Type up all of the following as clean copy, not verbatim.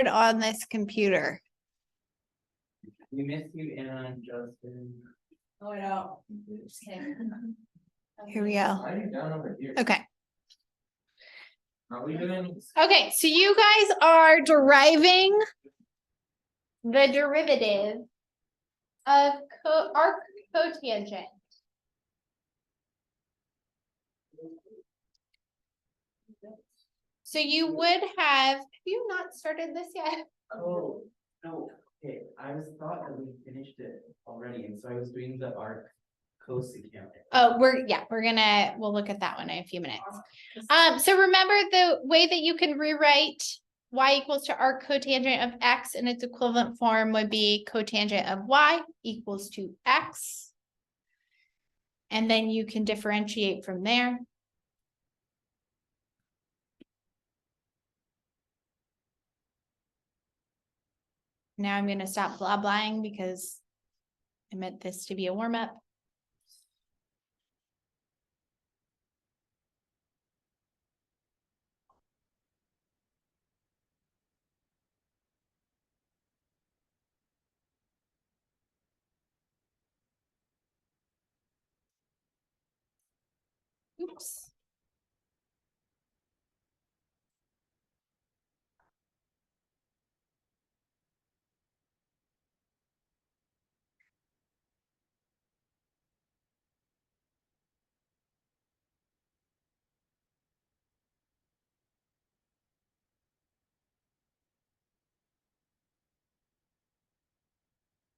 on this computer. We miss you, and Justin. Oh, no. Just kidding. Here we go. Why are you down over here? Okay. Are we doing? Okay, so you guys are deriving the derivative of arc cotangent. So you would have you not started this yet? Oh, no. Okay, I was thought that we finished it already, and so I was doing the arc cosecant. Oh, we'll look at that one in a few minutes. So remember the way that you can rewrite y equals to arc cotangent of x in its equivalent form would be cotangent of y equals to x. And then you can differentiate from there. Now I'm going to stop blah blahing because I meant this to be a warm up. Oops.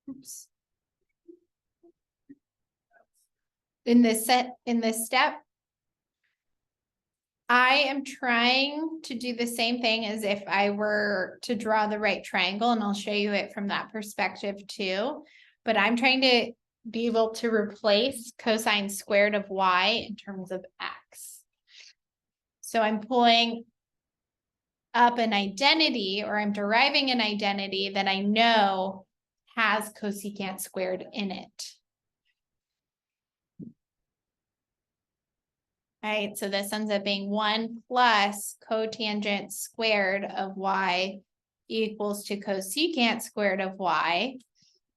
Oops. In this step, I am trying to do the same thing as if I were to draw the right triangle, and I'll show you it from that perspective too. But I'm trying to be able to replace cosine squared of y in terms of x. So I'm pulling up an identity, or I'm deriving an identity that I know has cosecant squared in it. All right, so this ends up being 1 plus cotangent squared of y equals to cosecant squared of y.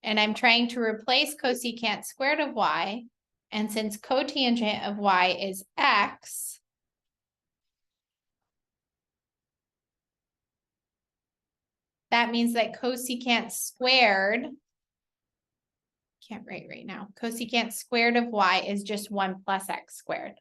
And I'm trying to replace cosecant squared of y. And since cotangent of y is x, that means that cosecant squared, can't write right now, cosecant squared of y is just 1 plus x squared.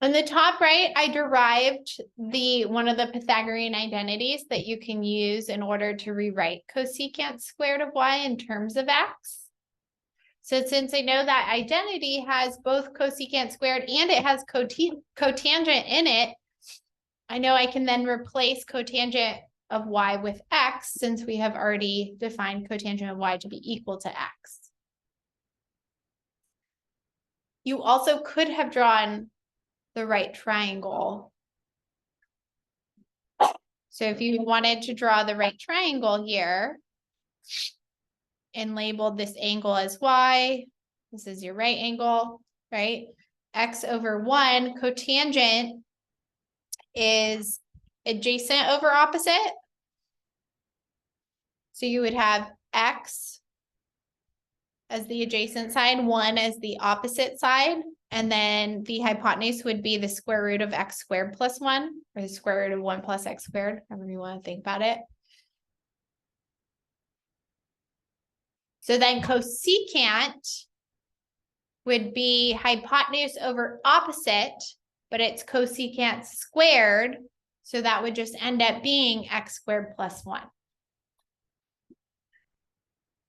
On the top right, I derived one of the Pythagorean identities that you can use in order to rewrite cosecant squared of y in terms of x. So since I know that identity has both cosecant squared and it has cotangent in it, I know I can then replace cotangent of y with x, since we have already defined cotangent of y to be equal to x. You also could have drawn the right triangle. So if you wanted to draw the right triangle here and labeled this angle as y, this is your right angle, right? X over 1, cotangent is adjacent over opposite. So you would have x as the adjacent side, 1 as the opposite side. And then the hypotenuse would be the square root of x squared plus 1, or the square root of 1 plus x squared, however you want to think about it. So then cosecant would be hypotenuse over opposite, but it's cosecant squared. So that would just end up being x squared plus 1.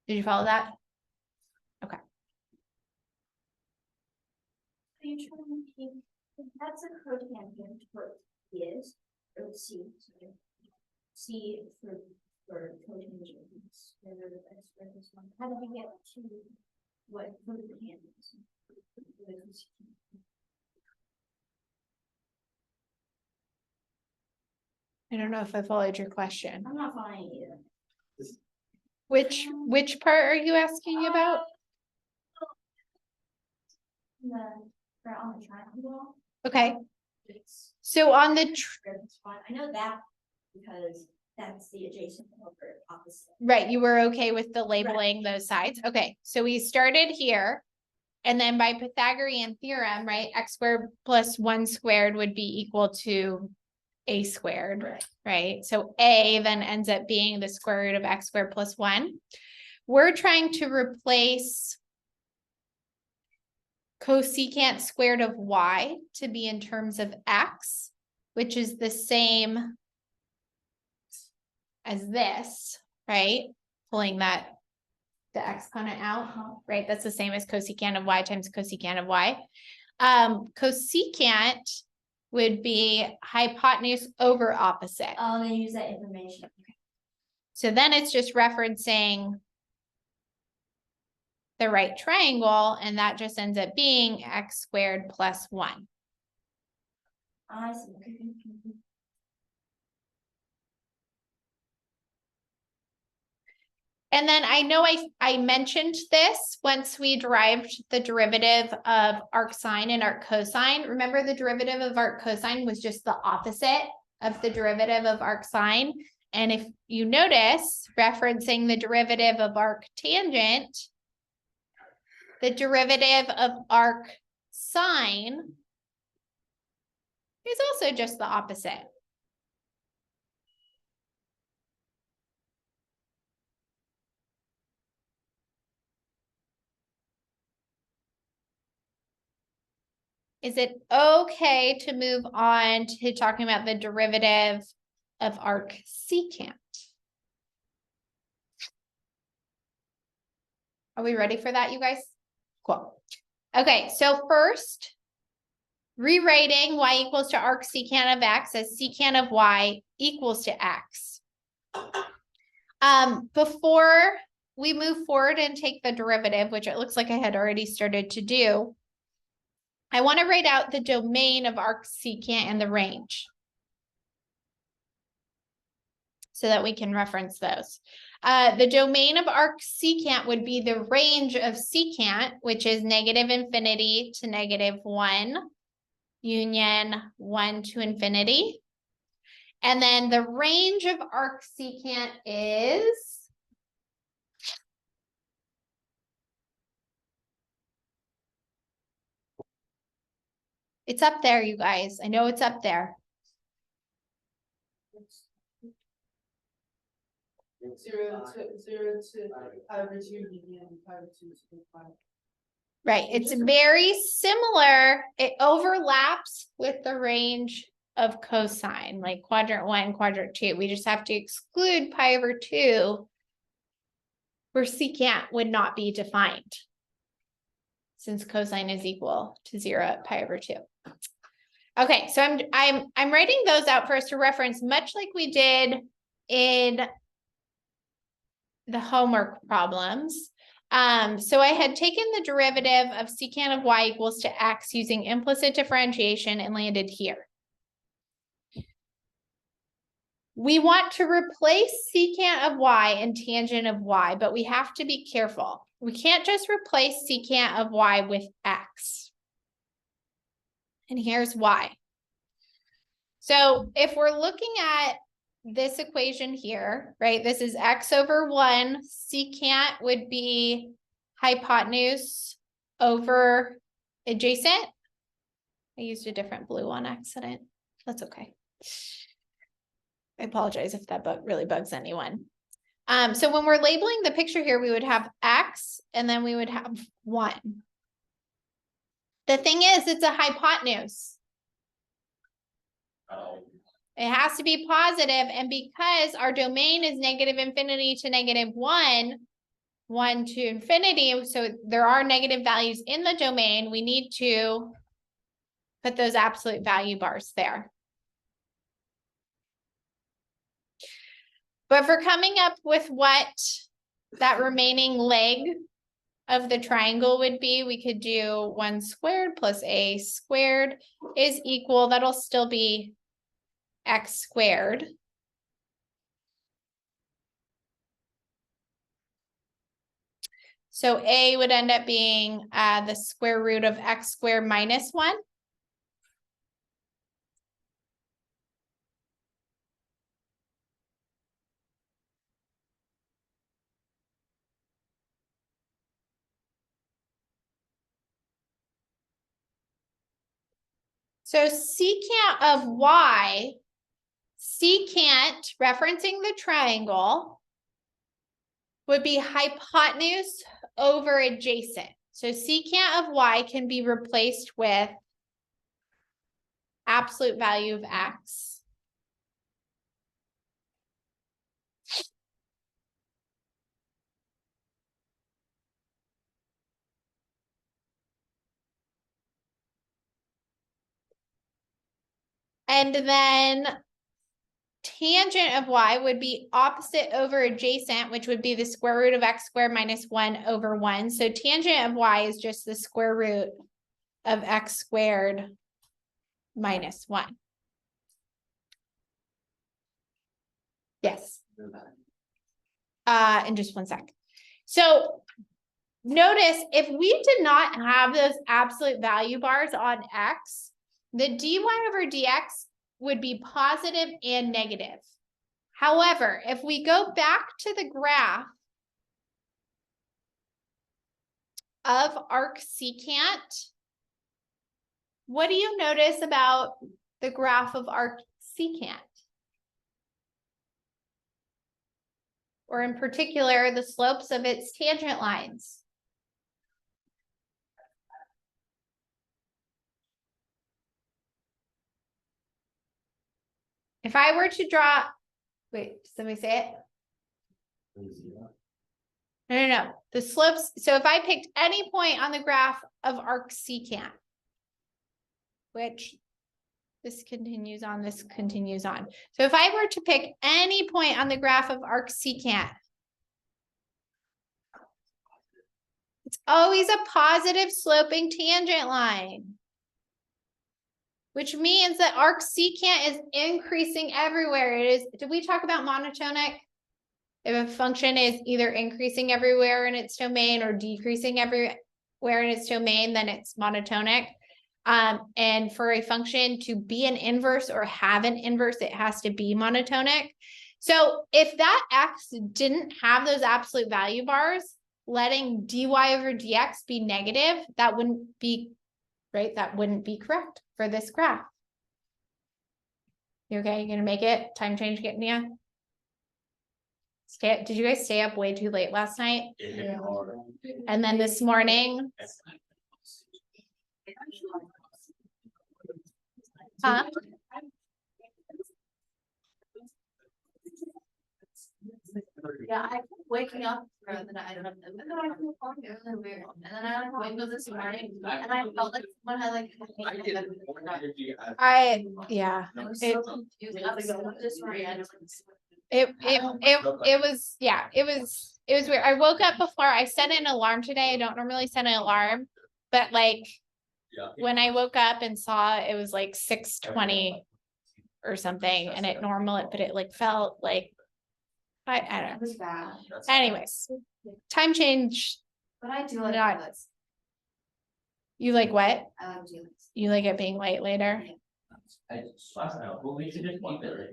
Did you follow that? Okay. Are you trying to keep, that's a cotangent for is, or C, sorry. C for cotangent is square root of x squared plus 1. How do we get to what cotangent is? I don't know if I followed your question. I'm not following either. Which part are you asking about? On the triangle. Okay, It's, so on the, it's fine. I know that because that's the adjacent over opposite. right, you were okay with the labeling those sides? Okay, so we started here. And then by Pythagorean theorem, right, x squared plus 1 squared would be equal to a squared, right? So a then ends up being the square root of x squared plus 1. We're trying to replace cosecant squared of y to be in terms of x, which is the same as this, right? Pulling that the exponent out, right? That's the same as cosecant of y times cosecant of y. Cosecant would be hypotenuse over opposite. Oh, they use that information. So then it's just referencing the right triangle, and that just ends up being x squared plus 1. I see. And then I know I mentioned this once we derived the derivative of arc sine and arc cosine. Remember, the derivative of arc cosine was just the opposite of the derivative of arc sine. And if you notice, referencing the derivative of arc tangent, the derivative of arc sine is also just the opposite. Is it okay to move on to talking about the derivative of arc secant? Are we ready for that, you guys? Cool. Okay, so first, rewriting y equals to arc secant of x as secant of y equals to x. Before we move forward and take the derivative, which it looks like I had already started to do, I want to write out the domain of arc secant and the range so that we can reference those. The domain of arc secant would be the range of secant, which is negative infinity to negative 1, union 1 to infinity. And then the range of arc secant is it's up there, you guys. I know it's up there. 0 to pi over 2 median, pi over 2 to 5. Right, it's very similar. It overlaps with the range of cosine, like quadrant 1, quadrant 2. We just have to exclude pi over 2, where secant would not be defined, since cosine is equal to 0 at pi over 2. Okay, so I'm writing those out for us to reference, much like we did in the homework problems. So I had taken the derivative of secant of y equals to x using implicit differentiation and landed here. We want to replace secant of y and tangent of y, but we have to be careful. We can't just replace secant of y with x. And here's why. So if we're looking at this equation here, right, this is x over 1, secant would be hypotenuse over adjacent. I used a different blue on accident. That's okay. I apologize if that really bugs anyone. So when we're labeling the picture here, we would have x and then we would have 1. The thing is, it's a hypotenuse. It has to be positive, and because our domain is negative infinity to negative 1, 1 to infinity, so there are negative values in the domain, we need to put those absolute value bars there. But for coming up with what that remaining leg of the triangle would be, we could do 1 squared plus a squared is equal, that'll still be x squared. So A would end up being the square root of x squared minus 1. So secant of y, secant, referencing the triangle, would be hypotenuse over adjacent. So secant of y can be replaced with absolute value of x. And then tangent of y would be opposite over adjacent, which would be the square root of x squared minus 1 over 1. So tangent of y is just the square root of x squared minus 1. Yes. In just one sec. So notice if we did not have those absolute value bars on x, the dy over dx would be positive and negative. However, if we go back to the graph of arc secant, what do you notice about the graph of arc secant? Or in particular, the slopes of its tangent lines? If I were to draw, wait, somebody say it? No. The slopes, so if I picked any point on the graph of arc secant, which this continues on, this continues on. So if I were to pick any point on the graph of arc secant, it's always a positive sloping tangent line, which means that arc secant is increasing everywhere. It is, did we talk about monotonic? If a function is either increasing everywhere in its domain or decreasing everywhere in its domain, then it's monotonic. And for a function to be an inverse or have an inverse, it has to be monotonic. So if that x didn't have those absolute value bars, letting dy over dx be negative, that wouldn't be, right? That wouldn't be correct for this graph. You okay? You gonna make it? Time change getting you? Did you guys stay up way too late last night? Yeah. And then this morning? Huh? Yeah, I kept waking up and then I don't know. And then I feel really weird. And then I woke up this morning and I felt like someone had like. Yeah. I was so confused. I was so disoriented. It was, yeah, it was weird. I woke up before I set an alarm today. I don't normally set an alarm, but like when I woke up and saw it was like 6:20 or something and it but it like felt like I don't know. It was bad. Anyways, time change. But I do like Not- this. You like what? I like doing this. You like it being late later? Well, we should just keep it.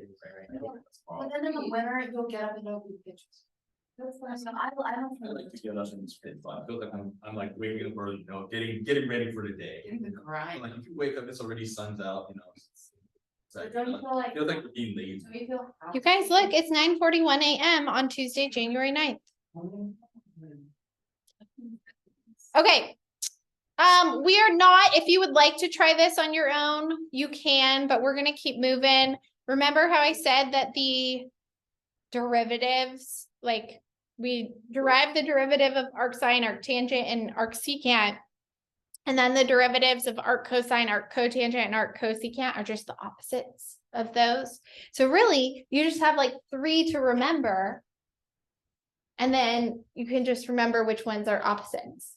But then in the winter, you'll get up and there'll be pictures. That's what I don't. I like to get up and spend fun. I feel like I'm like waking up early, getting ready for the day. Getting the grind. Like if you wake up, it's already sun's out, It's like, But don't you feel like? feels like we're being lazy. Do you feel? You guys, look, it's 9:41 a.m. on Tuesday, January 9th. Okay. We are not, if you would like to try this on your own, you can, but we're going to keep moving. Remember how I said that the derivatives, like we derive the derivative of arcsine, arctangent, and arcsecant. And then the derivatives of arc cosine, arc cotangent, and arc cosecant are just the opposites of those. So really, you just have like 3 to remember. And then you can just remember which ones are opposites,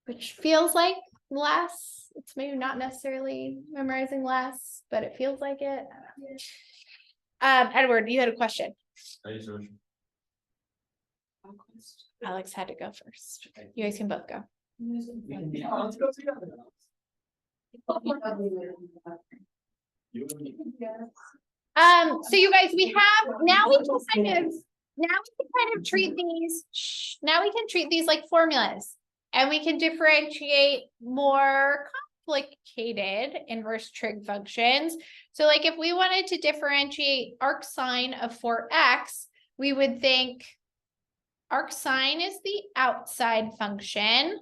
which feels like less It's maybe not necessarily memorizing less, but it feels like it. Edward, you had a question. Alex had to go first. You guys can both go. Let's go together. So you guys, we have, now we can kind of treat these, now we can treat these like formulas. And we can differentiate more complicated inverse trig functions. So like if we wanted to differentiate arcsine of 4x, we would think arcsine is the outside function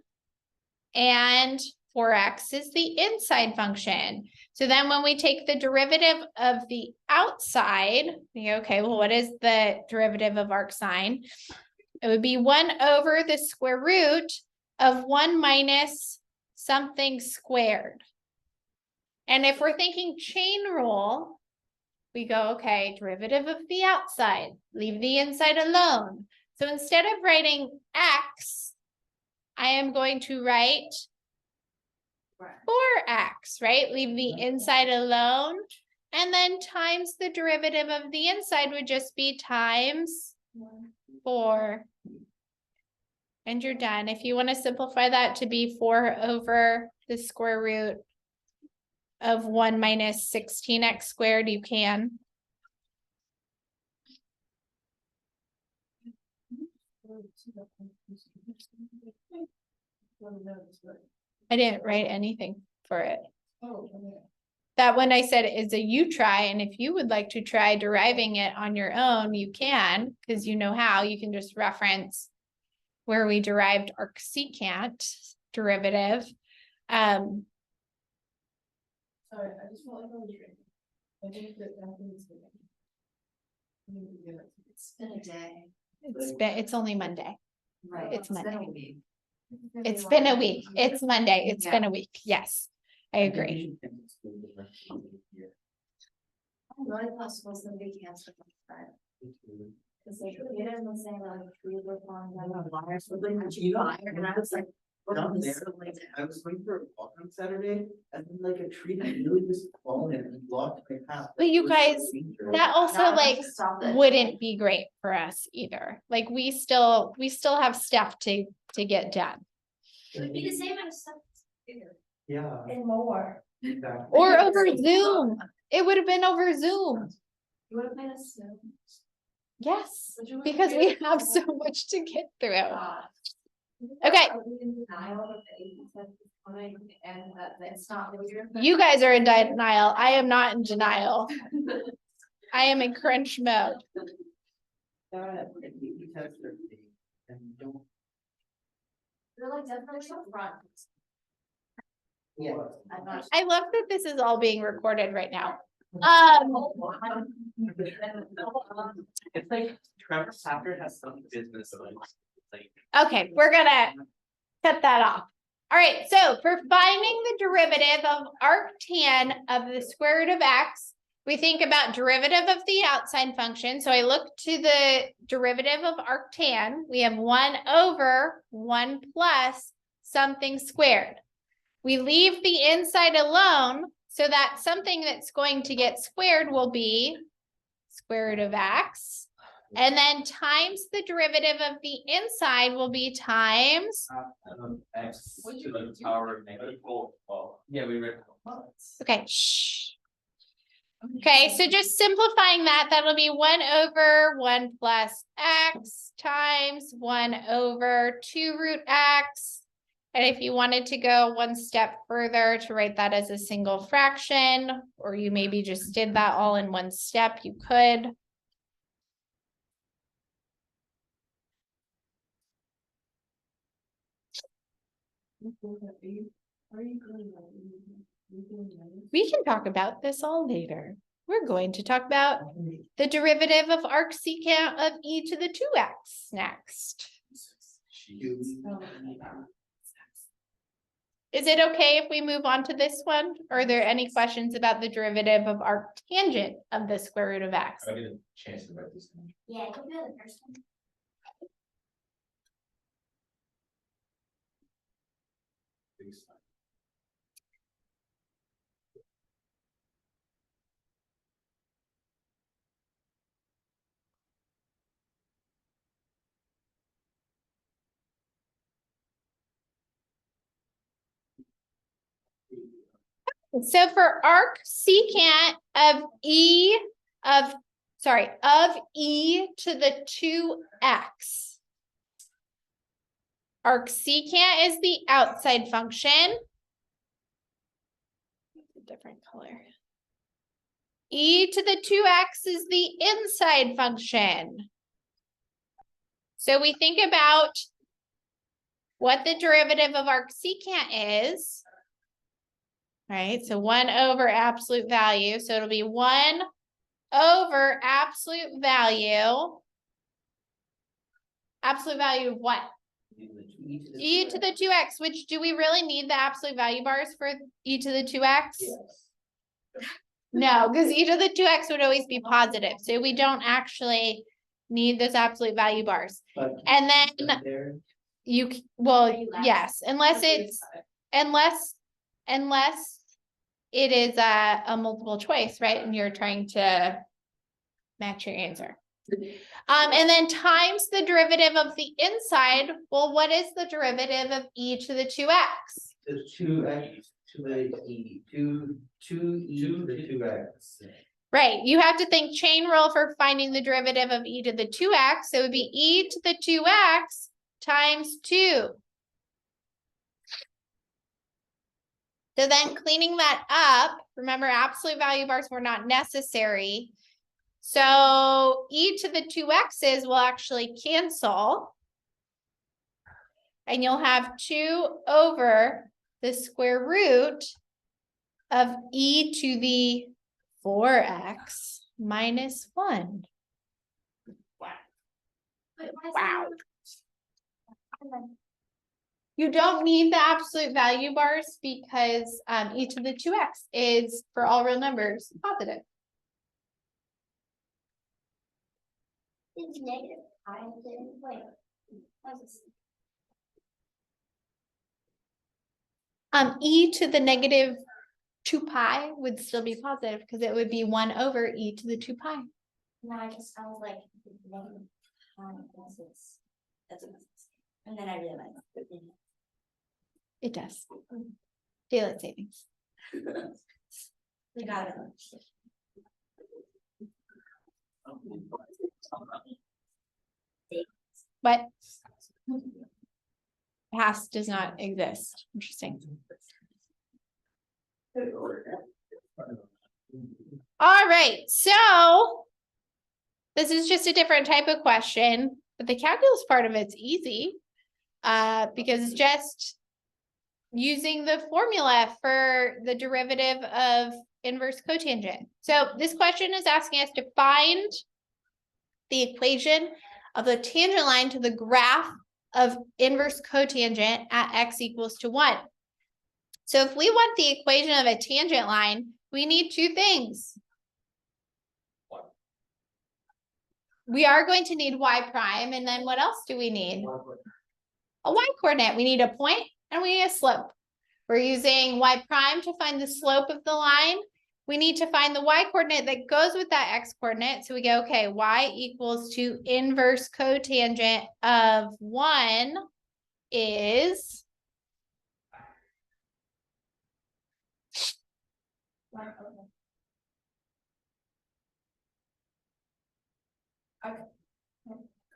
and 4x is the inside function. So then when we take the derivative of the outside, okay, well, what is the derivative of arcsine? It would be 1 over the square root of 1 minus something squared. And if we're thinking chain rule, we go, okay, derivative of the outside, leave the inside alone. So instead of writing x, I am going to write 4x, right? Leave the inside alone. And then times the derivative of the inside would just be times 4. And you're done. If you want to simplify that to be 4 over the square root of 1 minus 16x squared, you can. I didn't write anything for it. That one I said is a you try, and if you would like to try deriving it on your own, you can, because you know how. You can just reference where we derived arcsecant derivative. Sorry, I just felt like I was drinking. I think that happens. It's been a day. It's only Monday. Right. It's been a Monday. week. It's been a week. It's Monday. It's been a week. Yes, I agree. Really possible somebody canceled that. Because like, it doesn't say like we were on the wires with like, You know, and I was like. Down there, I was going for a walk on Saturday, and then like a tree had really just fallen and blocked my path. But you guys, that also Now I like have to stop it. wouldn't be great for us either. Like we still have stuff to get done. It would be the same as stuff. Yeah. And more. Exactly. Or over Zoom. It would have been over Zoom. You would have been a Zoom. Yes, because we have so much to get through. Okay. You guys are in denial. I am not in denial. I am in crunch mode. You're like definitely so front. Yeah. I love that this is all being recorded right now. It's like Trevor Safford has some business like. Okay, we're gonna cut that off. All right, so for finding the derivative of arctan of the square root of x, we think about derivative of the outside function. So I look to the derivative of arctan. We have 1 over 1 plus something squared. We leave the inside alone, so that something that's going to get squared will be square root of x. And then times the derivative of the inside will be times. X to the power of -4. Well, yeah, we read. Okay, shh. Okay, so just simplifying that, that'll be 1 over 1 plus x times 1 over 2 root x. And if you wanted to go one step further to write that as a single fraction, or you maybe just did that all in one step, you could. We can talk about this all later. We're going to talk about the derivative of arcsecant of e to the 2x next. Is it okay if we move on to this one? Are there any questions about the derivative of arctangent of the square root of x? I get a chance to write this down. Yeah, you can do the first one. So for arc secant of e to the 2x. Arc secant is the outside function. Different color. E to the 2x is the inside function. So we think about what the derivative of arc secant is. Right, so 1 over absolute value. So it'll be 1 over absolute value. Absolute value of what? E to the 2x, which do we really need the absolute value bars for e to the 2x? Yes. No, because e to the 2x would always be positive. So we don't actually need those absolute value bars. But And then there, well, yes, unless it is a multiple choice, right? And you're trying to match your answer. And then times the derivative of the inside. Well, what is the derivative of e to the 2x? the 2x to the e, 2 to the 2x. Right, you have to think chain rule for finding the derivative of e to the 2x. So it would be e to the 2x times 2. So then cleaning that up, remember absolute value bars were not necessary. So e to the 2x's will actually cancel. And you'll have 2 over the square root of e to the 4x minus 1. Wow. You don't need the absolute value bars because e to the 2x is, for all real numbers, positive. It's negative. I didn't wait. E to the negative 2 pi would still be positive because it would be 1 over e to the 2 pi. No, I was like, negative. That's a mistake. And then I realized. It does. Daylight savings. We got it. But past does not exist. Interesting. All right, so this is just a different type of question, but the calculus part of it's easy because it's just using the formula for the derivative of inverse cotangent. So this question is asking us to find the equation of the tangent line to the graph of inverse cotangent at x equals to 1. So if we want the equation of a tangent line, we need 2 things. We are going to need y prime, and then what else do we need? A y coordinate. We need a point and we need a slope. We're using y prime to find the slope of the line. We need to find the y coordinate that goes with that x coordinate. So we go, okay, y equals to inverse cotangent of 1 is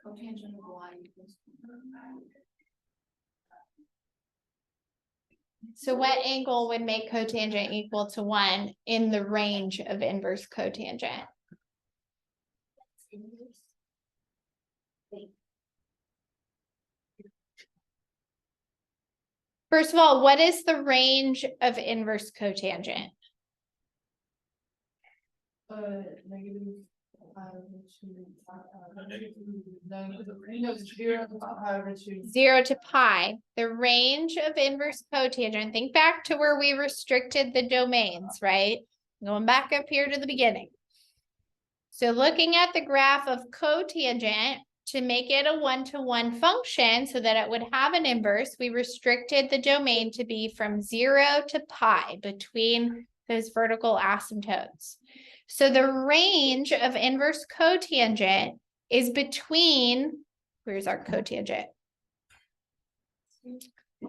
Cotangent of y equals. so what angle would make cotangent equal to 1 in the range of inverse cotangent? First of all, what is the range of inverse cotangent? Negative. No, 0 to pi over 2. 0 to pi. The range of inverse cotangent. Think back to where we restricted the domains, right? Going back up here to the beginning. So looking at the graph of cotangent, to make it a 1-to-1 function so that it would have an inverse, we restricted the domain to be from 0 to pi between those vertical asymptotes. So the range of inverse cotangent is between, where's our cotangent?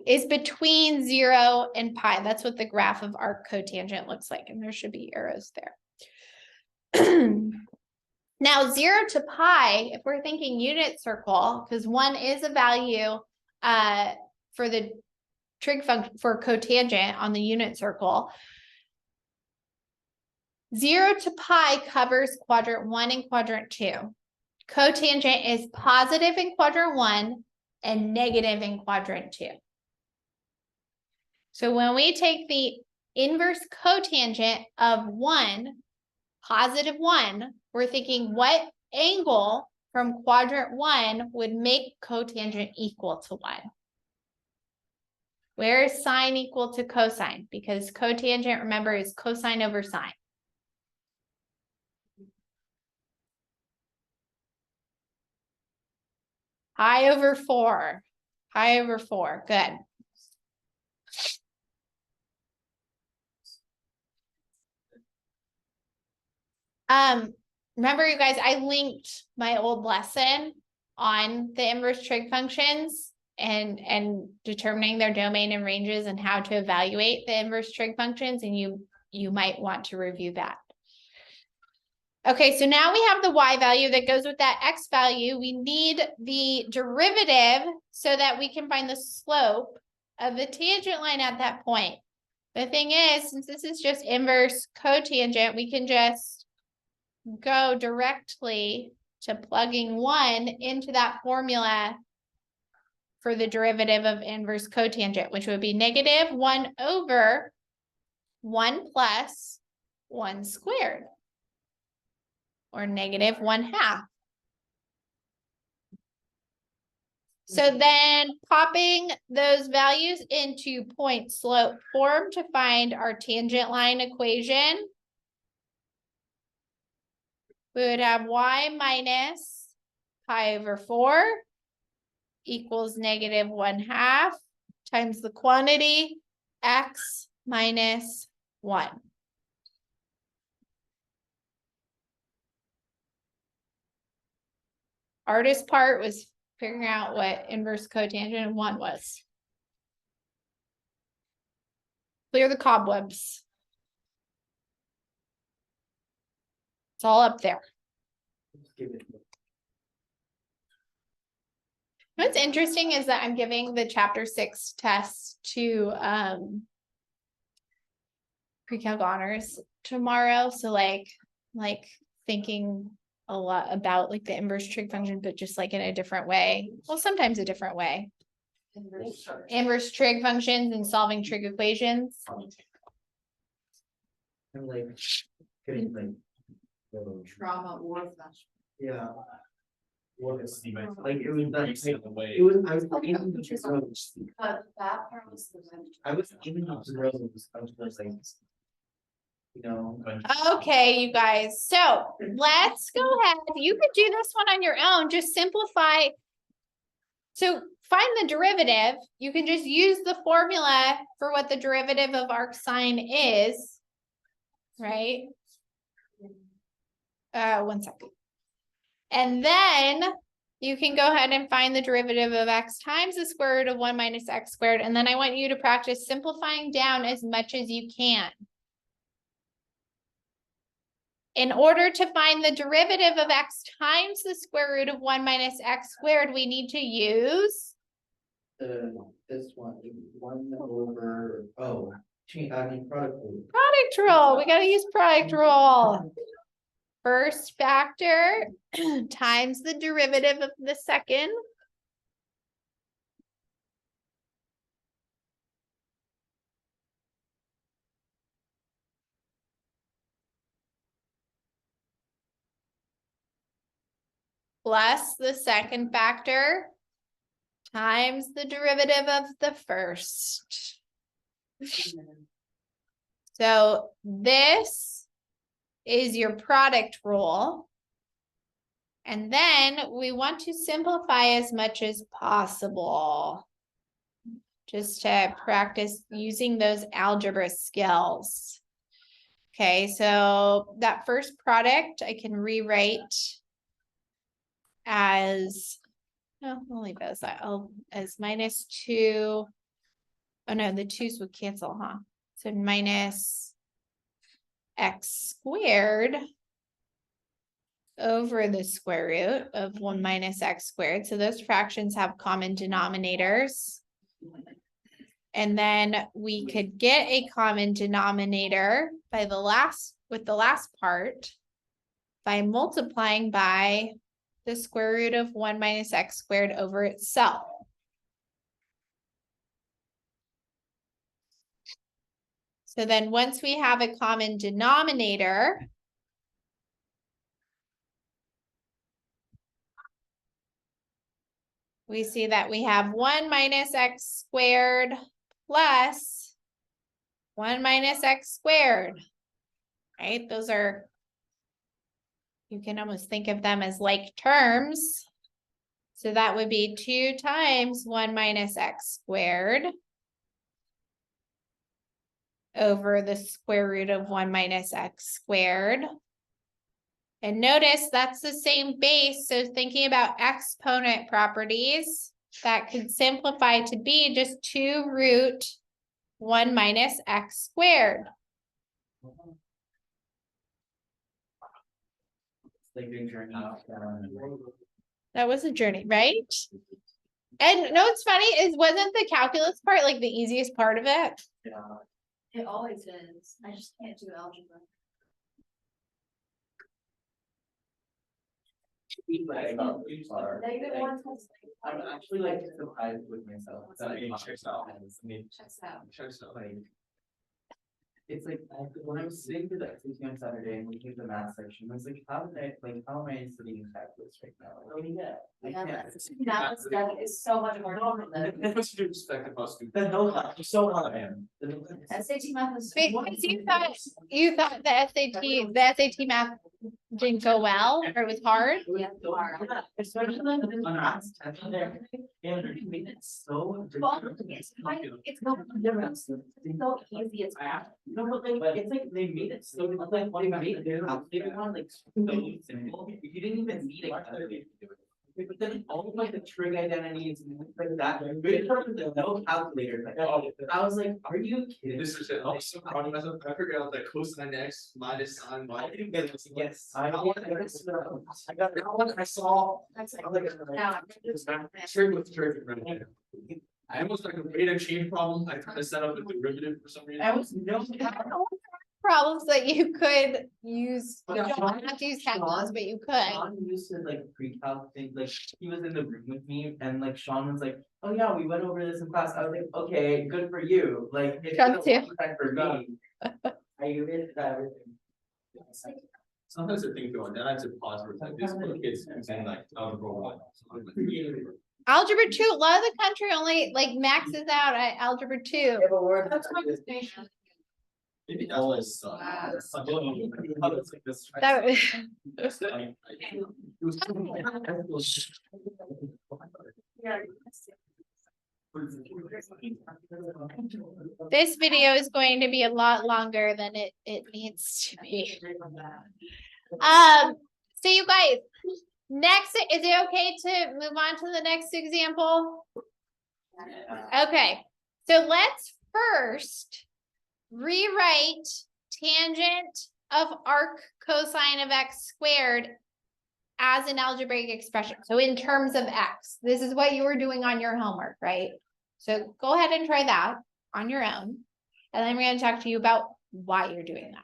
is between 0 and pi. That's what the graph of arc cotangent looks like, and there should be arrows there. Now 0 to pi, if we're thinking unit circle, because 1 is a value for the trig function for cotangent on the unit circle. 0 to pi covers quadrant 1 and quadrant 2. Cotangent is positive in quadrant 1 and negative in quadrant 2. So when we take the inverse cotangent of 1, positive 1, we're thinking what angle from quadrant 1 would make cotangent equal to 1? Where is sine equal to cosine? Because cotangent, remember, is cosine over sine. Pi over 4. Pi over 4. Good. Remember, you guys, I linked my old lesson on the inverse trig functions and determining their domain and ranges and how to evaluate the inverse trig functions, and you might want to review that. Okay, so now we have the y value that goes with that x value. We need the derivative so that we can find the slope of the tangent line at that point. The thing is, since this is just inverse cotangent, we can just go directly to plugging 1 into that formula for the derivative of inverse cotangent, which would be negative 1 over 1 plus 1 squared, or negative 1/2. So then popping those values into point slope form to find our tangent line equation, we would have y minus pi over 4 equals negative 1/2 times the quantity x minus 1. Hardest part was figuring out what inverse cotangent of 1 was. Clear the cobwebs. It's all up there. Just give it. What's interesting is that I'm giving the chapter 6 test to pre-calc honors tomorrow. So like thinking a lot about like the inverse trig function, but just like in a different way. Well, sometimes a different way. Inverse trig functions and solving trig equations. I'm like, getting like. Trauma or flash. Yeah. Or it's the way. Like it was that. The way. It was, I was even the rows. But that part was the. I was even the rows. I was like. You know. Okay, you guys. So let's go ahead. You could do this one on your own. Just simplify. So find the derivative. You can just use the formula for what the derivative of arc sine is. Right? 1 second. And then you can go ahead and find the derivative of x times the square root of 1 minus x squared. And then I want you to practice simplifying down as much as you can. In order to find the derivative of x times the square root of 1 minus x squared, we need to use This one over, I mean, product rule. product rule. We got to use product rule. First factor times the derivative of the second. Plus the second factor times the derivative of the first. So this is your product rule. And then we want to simplify as much as possible. Just to practice using those algebra skills. Okay, so that first product I can rewrite as, I'll leave it as that, as minus 2 Oh no, the twos would cancel, huh? So minus x squared over the square root of 1 minus x squared. So those fractions have common denominators. And then we could get a common denominator by with the last part by multiplying by the square root of 1 minus x squared over itself. So then once we have a common denominator, we see that we have 1 minus x squared plus 1 minus x squared, right? Those are, you can almost think of them as like terms. So that would be 2 times 1 minus x squared over the square root of 1 minus x squared. And notice that's the same base. So thinking about exponent properties, that could simplify to be just 2 root 1 minus x squared. Like doing journey. That was a journey, right? And no, what's funny is wasn't the calculus part like the easiest part of it? Yeah. It always is. I just can't do algebra. Negative one plus. I'm actually like surprised with myself. That I checks out. I mean, Checks out. like. It's like, when I was sitting through the SAT on Saturday and looking at the math section, I was like, how am I studying calculus right now? Like, oh yeah. I can't. That stuff is so much more normal than What's your perspective on students? The no, I'm so hot, man. SAT math is. Because you thought the SAT math didn't go well or was hard. Yeah, hard. Especially on math, and they made it so. Well, it's so easy, it's bad. No, but it's like they made it so like they made it calculated one like so simple. You didn't even need a calculator to do it. But then all of like the trig identities and things like that, good for the no calculator. Like, I was like, are you kidding? This is it. I'm so proud of myself. I figured out that cosine x minus sine y. I didn't get it. Yes, I got that one. I saw. That's like. I was like, trig with trig right there. I almost like made a chain problem. I tried to set up a derivative for some reason. I was no. Problems that you could use. You Yeah, don't have to use calculus, but you could. Sean used to like pre-calc things, like he was in the room with me and like Sean was like, oh yeah, we went over this in class. I was like, okay, good for you. Like it's Sean been a too. long time for me. I did everything. Sometimes I think going, then I have to pause for like this for kids using like algebra 1. Algebra 2, a lot of the country only like maxes out at algebra 2. Maybe that was. That This video is going to be a lot longer than it needs to be. So you guys, next, is it okay to move on to the next example? Okay, so let's first rewrite tangent of arc cosine of x squared as an algebraic expression. So in terms of x, this is what you were doing on your homework, right? So go ahead and try that on your own. And then we're going to talk to you about why you're doing that.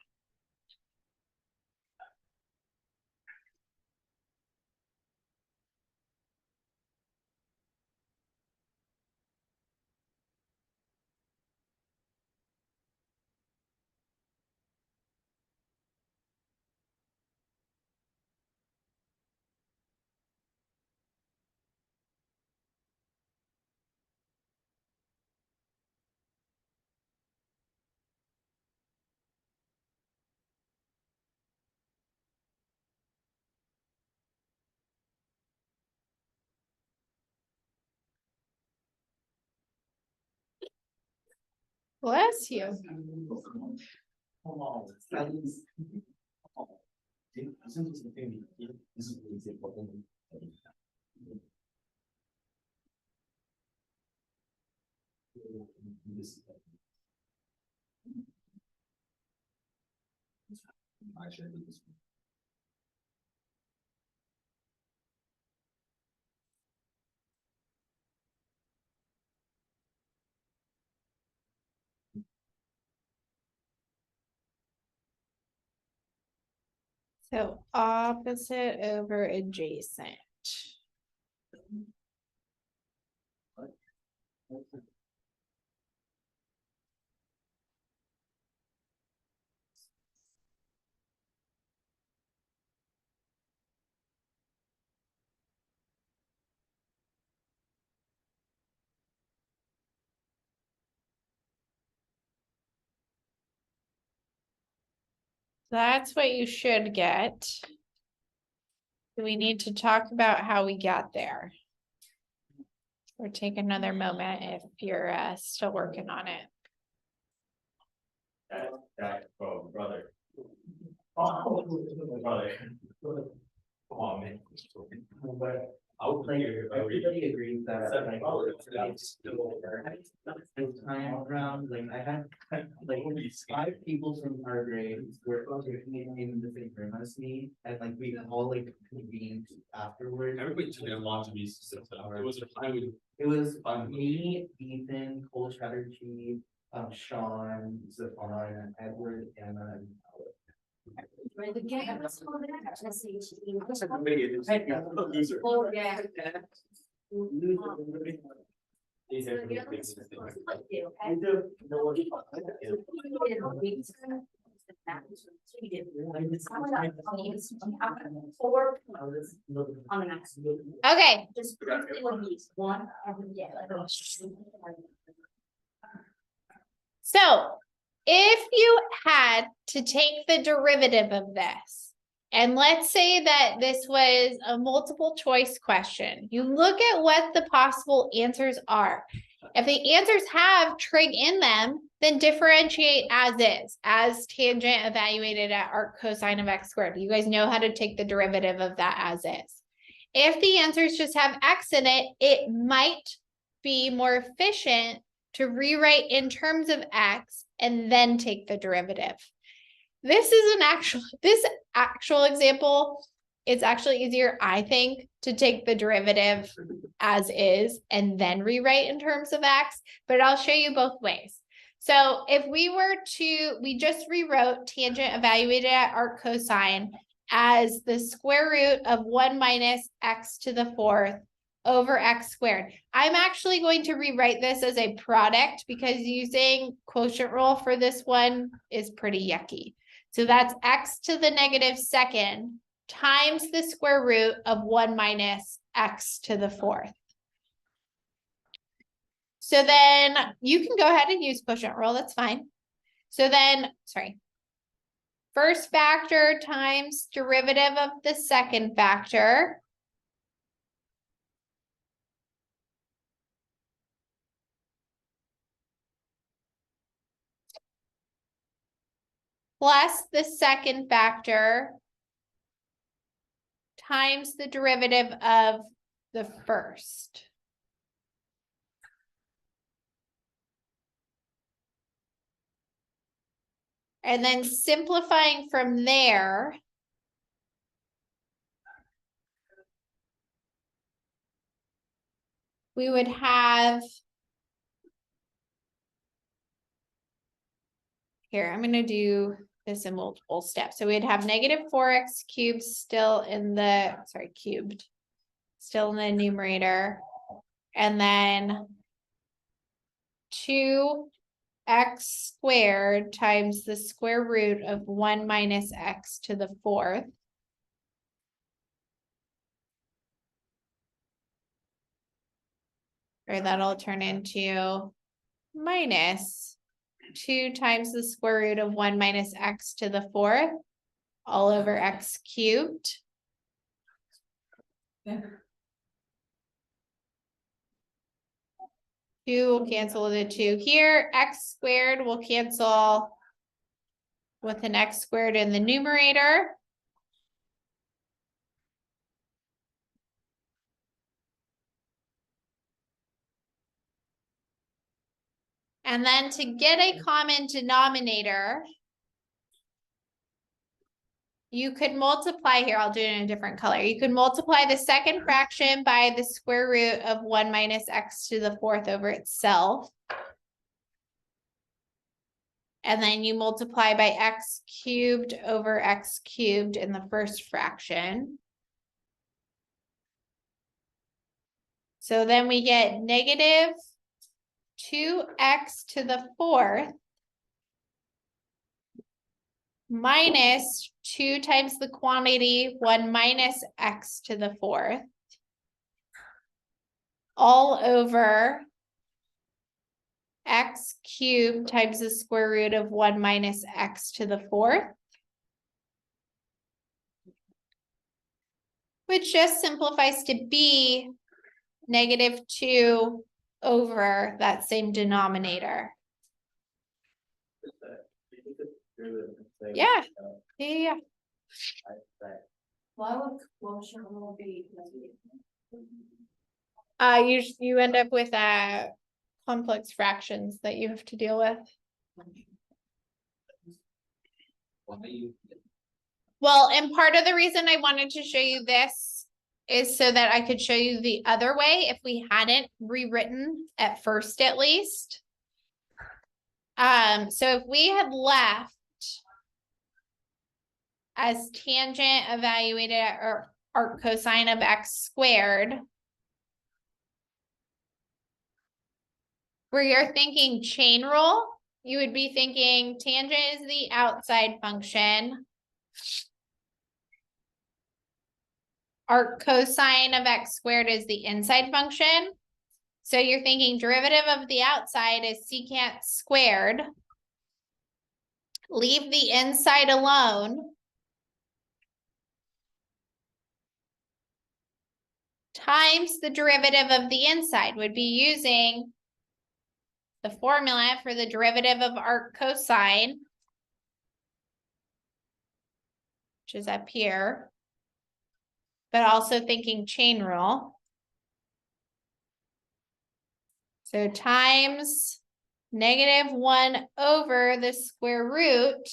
Bless you. actually did this one. So opposite over adjacent. That's what you should get. Do we need to talk about how we got there? Or take another moment if you're still working on it. Oh, brother. Oh, brother. Come on, man. Everybody agrees that like it's still this time around, like I had like 5 people from our grade were in the same room as me, and like we all like convened afterwards. Everybody took a lot to be successful. It was a highly. It was me, Ethan, Cole Chatterjee, Sean, Zafon, Edward, Anna, and Right, the game was called that, SAT. Loser. Oh, yeah. These So are the the other things ones that they was like. like you, I okay? don't know what We did. Four on the next. Okay, Just one piece, one, yeah. so if you had to take the derivative of this, and let's say that this was a multiple choice question, you look at what the possible answers are. If the answers have trig in them, then differentiate as is, as tangent evaluated at arc cosine of x squared. You guys know how to take the derivative of that as is. If the answers just have x in it, it might be more efficient to rewrite in terms of x and then take the derivative. This actual example, it's actually easier, I think, to take the derivative as is and then rewrite in terms of x, but I'll show you both ways. So if we just rewrote tangent evaluated at arc cosine as the square root of 1 minus x to the 4th over x squared. I'm actually going to rewrite this as a product because using quotient rule for this one is pretty yucky. So that's x to the negative 2nd times the square root of 1 minus x to the 4th. So then you can go ahead and use quotient rule, that's fine. So then, first factor times derivative of the second factor. Plus the second factor times the derivative of the first. And then simplifying from there, we would have, here, I'm going to do this in multiple steps. So we'd have negative 4x cubed still in the, cubed, still in the numerator. And then 2x squared times the square root of 1 minus x to the 4th. Or that'll turn into minus 2 times the square root of 1 minus x to the 4th, all over x cubed. Yeah. 2 will cancel with a 2 here. X squared will cancel with an x squared in the numerator. And then to get a common denominator, you could multiply here, I'll do it in a different color. You could multiply the second fraction by the square root of 1 minus x to the fourth over itself. And then you multiply by x cubed over x cubed in the first fraction. So then we get negative 2x to the fourth minus 2 times the quantity 1 minus x to the fourth all over x cubed times the square root of 1 minus x to the fourth, which just simplifies to be negative 2 over that same denominator. Yeah. Yeah. Why would quotient rule be? You end up with complex fractions that you have to deal with. Well, and part of the reason I wanted to show you this is so that I could show you the other way if we hadn't rewritten at first, at least. So if we had left as tangent evaluated at arc cosine of x squared, where you're thinking chain rule, you would be thinking tangent is the outside function. Arc cosine of x squared is the inside function. So you're thinking derivative of the outside is secant squared. Leave the inside alone. Times the derivative of the inside would be using the formula for the derivative of arc cosine, which is up here, but also thinking chain rule. So times negative 1 over the square root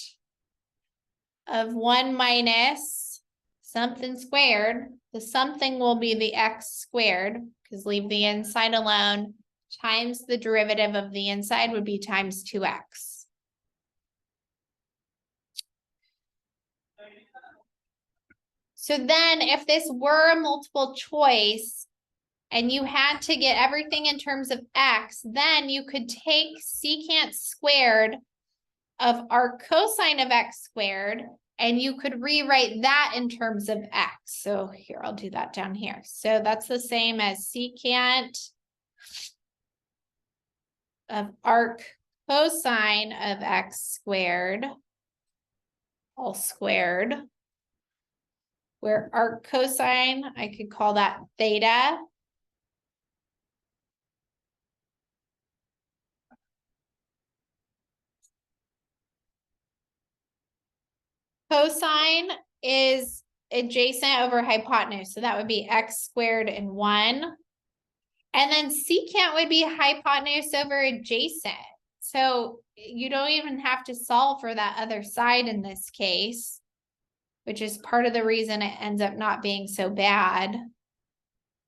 of 1 minus something squared. The something will be the x squared, because leave the inside alone, times the derivative of the inside would be times 2x. So then if this were a multiple choice and you had to get everything in terms of x, then you could take secant squared of arc cosine of x squared, and you could rewrite that in terms of x. So here, I'll do that down here. So that's the same as secant of arc cosine of x squared, all squared, where arc cosine, I could call that theta. Cosine is adjacent over hypotenuse, so that would be x squared and 1. And then secant would be hypotenuse over adjacent. So you don't even have to solve for that other side in this case, which is part of the reason it ends up not being so bad.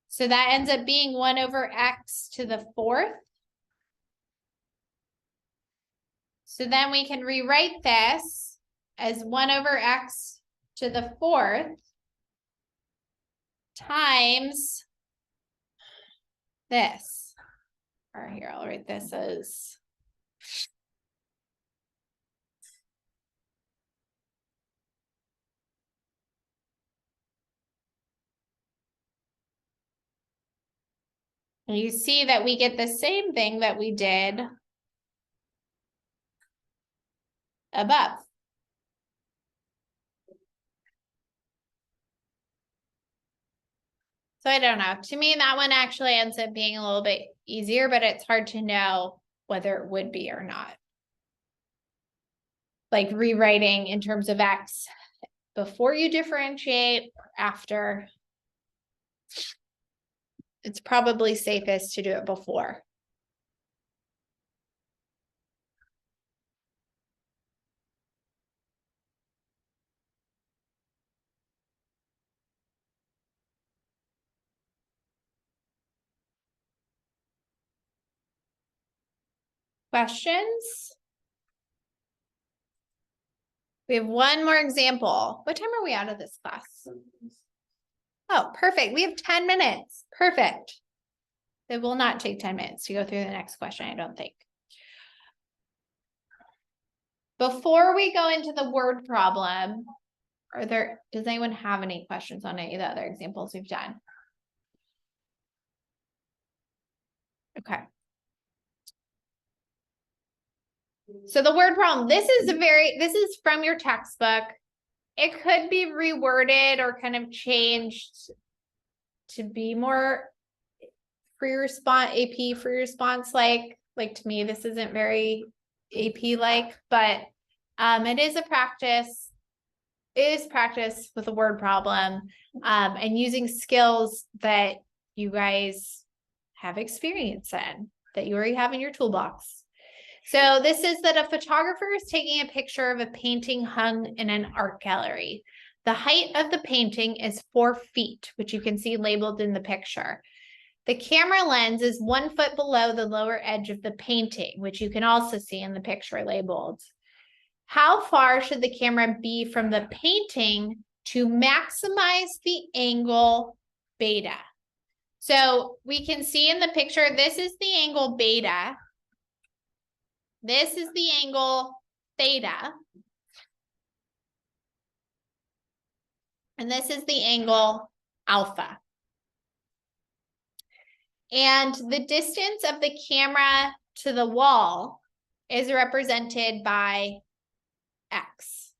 So that ends up being 1 over x to the fourth. So then we can rewrite this as 1 over x to the fourth times this. Or here, I'll write this as you see that we get the same thing that we did above. So I don't know. To me, that one actually ends up being a little bit easier, but it's hard to know whether it would be or not. Like rewriting in terms of x before you differentiate or after. It's probably safest to do it before. Questions? We have one more example. What time are we out of this class? Oh, perfect. We have 10 minutes. Perfect. It will not take 10 minutes to go through the next question, I don't think. Before we go into the word problem, does anyone have any questions on any of the other examples we've done? Okay. So the word problem, this is from your textbook. It could be reworded or kind of changed to be more free response, AP free response like to me, this isn't very AP like, but it is a practice. It is practice with a word problem and using skills that you guys have experience in, that you already have in your toolbox. So this is that a photographer is taking a picture of a painting hung in an art gallery. The height of the painting is 4 feet, which you can see labeled in the picture. The camera lens is 1 foot below the lower edge of the painting, which you can also see in the picture labeled. How far should the camera be from the painting to maximize the angle beta? So we can see in the picture, this is the angle beta. This is the angle theta. And this is the angle alpha. And the distance of the camera to the wall is represented by X.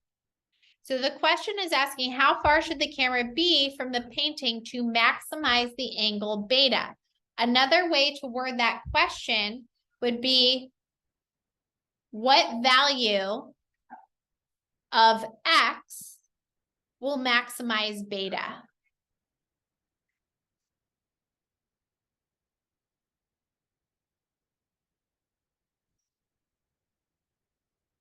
So the question is asking, how far should the camera be from the painting to maximize the angle beta? Another way to word that question would be, what value of X will maximize beta?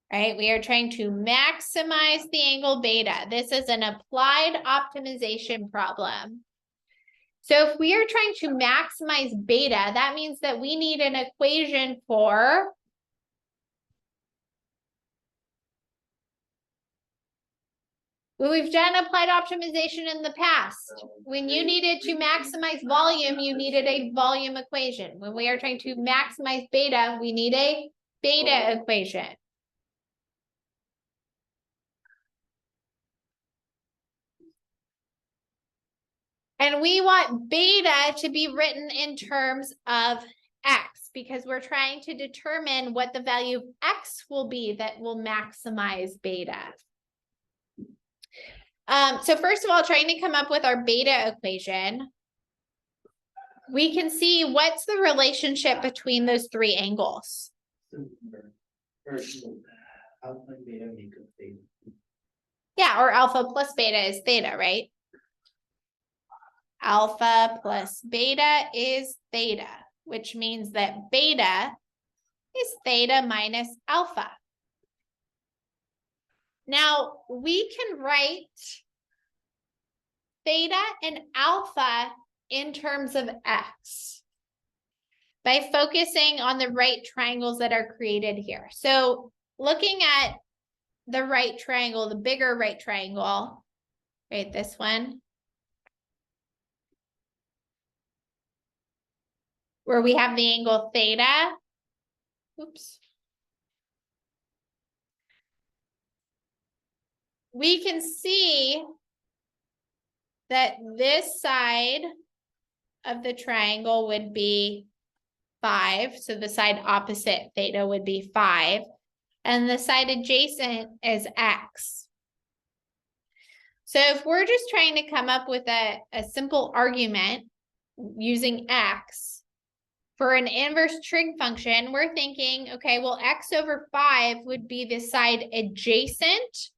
Right, we are trying to maximize the angle beta. This is an applied optimization problem. So if we are trying to maximize beta, that means that we need an equation for we've done applied optimization in the past. When you needed to maximize volume, you needed a volume equation. When we are trying to maximize beta, we need a beta equation. And we want beta to be written in terms of X because we're trying to determine what the value of X will be that will maximize beta. So first of all, trying to come up with our beta equation, we can see what's the relationship between those 3 angles. Yeah, or alpha plus beta is theta, right? Alpha plus beta is theta, which means that beta is theta minus alpha. Now, we can write theta and alpha in terms of X by focusing on the right triangles that are created here. So looking at the right triangle, the bigger right triangle, right, this one, where we have the angle theta. Oops. We can see that this side of the triangle would be 5. So the side opposite theta would be 5. And the side adjacent is X. So if we're just trying to come up with a simple argument using X for an inverse trig function, we're thinking, okay, well, X over 5 would be the side adjacent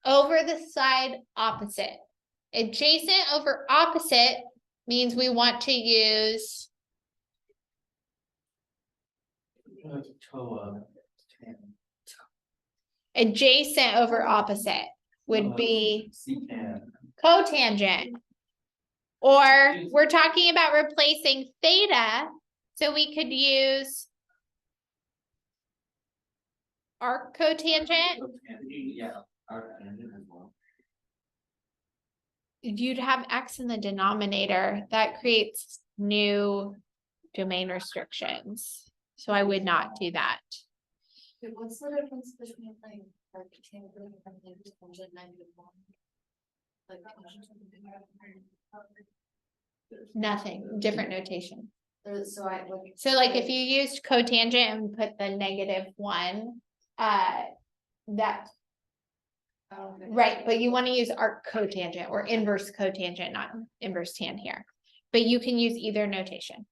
over the side opposite. Adjacent over opposite means we want to use adjacent over opposite would be cotangent. Or we're talking about replacing theta, so we could use arc cotangent, Yeah. Our tangent as well. you'd have x in the denominator. That creates new domain restrictions. So I would not do that. What's the difference between like rectangle and like tangent -1? Like Nothing, different notation. so I like. So like if you used cotangent and put the -1, that, right, but you want to use arc cotangent or inverse cotangent, not inverse tan here. But you can use either notation.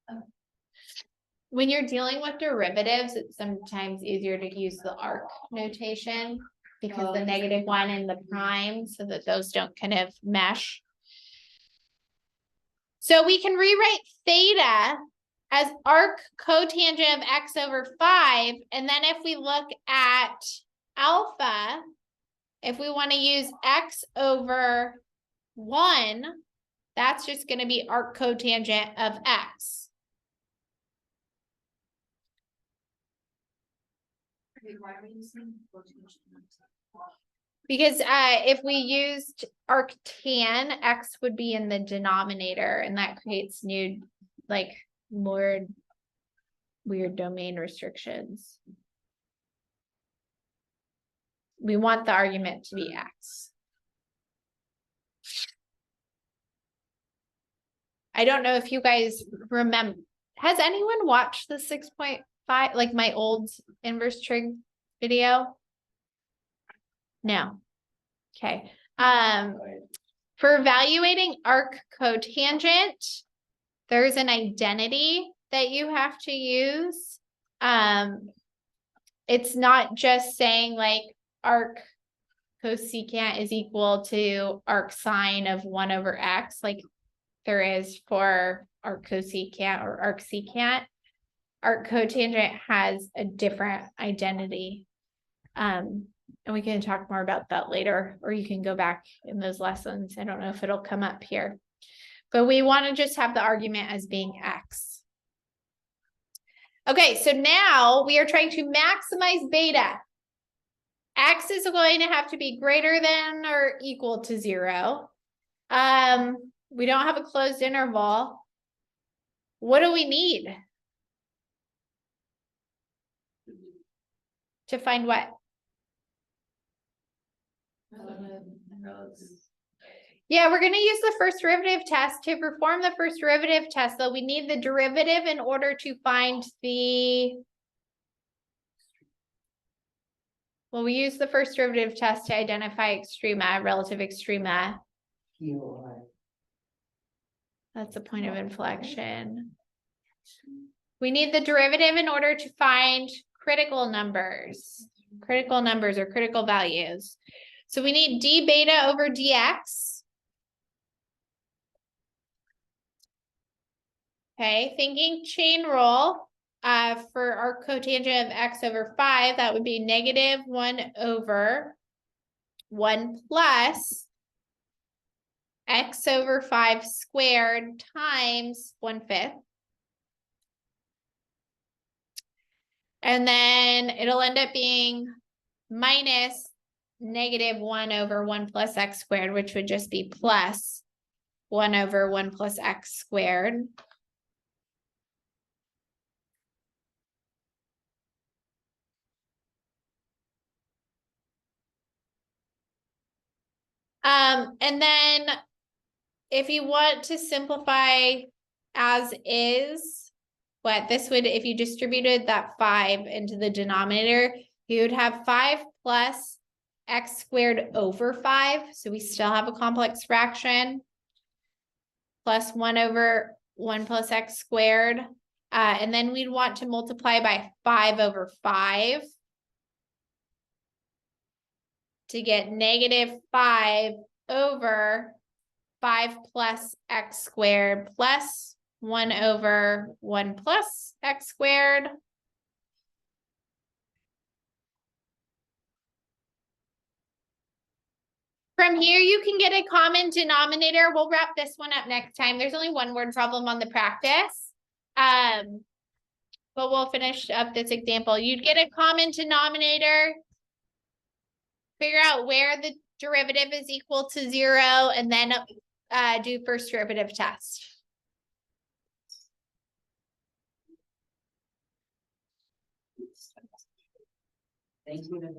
When you're dealing with derivatives, it's sometimes easier to use the arc notation because the -1 and the prime, so that those don't kind of mesh. So we can rewrite theta as arc cotangent of x over 5. And then if we look at alpha, if we want to use x over 1, that's just going to be arc cotangent of x. Why are we using cotangent? Because if we used arctan, x would be in the denominator, and that creates new, like, more weird domain restrictions. We want the argument to be x. I don't know if you guys remember, has anyone watched the 6.5, like my old inverse trig video? No. Okay. For evaluating arc cotangent, there's an identity that you have to use. It's not just saying like arc cosecant is equal to arc sine of 1 over x, like there is for arc cosecant or arc secant. Arc cotangent has a different identity. And we can talk more about that later, or you can go back in those lessons. I don't know if it'll come up here, but we want to just have the argument as being x. Okay, so now we are trying to maximize beta. X is going to have to be greater than or equal to 0. We don't have a closed interval. What do we need to find what? Yeah, we're going to use the first derivative test. To perform the first derivative test, though, we need the derivative in order to find the... Well, we use the first derivative test to identify extrema, relative extrema. That's the point of inflection. We need the derivative in order to find critical numbers or critical values. So we need d beta over dx. Okay, thinking chain rule for our cotangent of x over 5, that would be -1 over 1 plus x over 5 squared times 1/5. And then it'll end up being minus -1 over 1 plus x squared, which would just be plus 1 over 1 plus x squared. And then if you want to simplify as is, what this would, if you distributed that 5 into the denominator, you would have 5 plus x squared over 5. So we still have a complex fraction plus 1 over 1 plus x squared. And then we'd want to multiply by 5 over 5 to get -5 over 5 plus x squared plus 1 over 1 plus x squared. From here, you can get a common denominator. We'll wrap this one up next time. There's only one word problem on the practice. But but we'll finish up this example. You'd get a common denominator. Figure out where the derivative is equal to 0 and then do first derivative test. Thank you.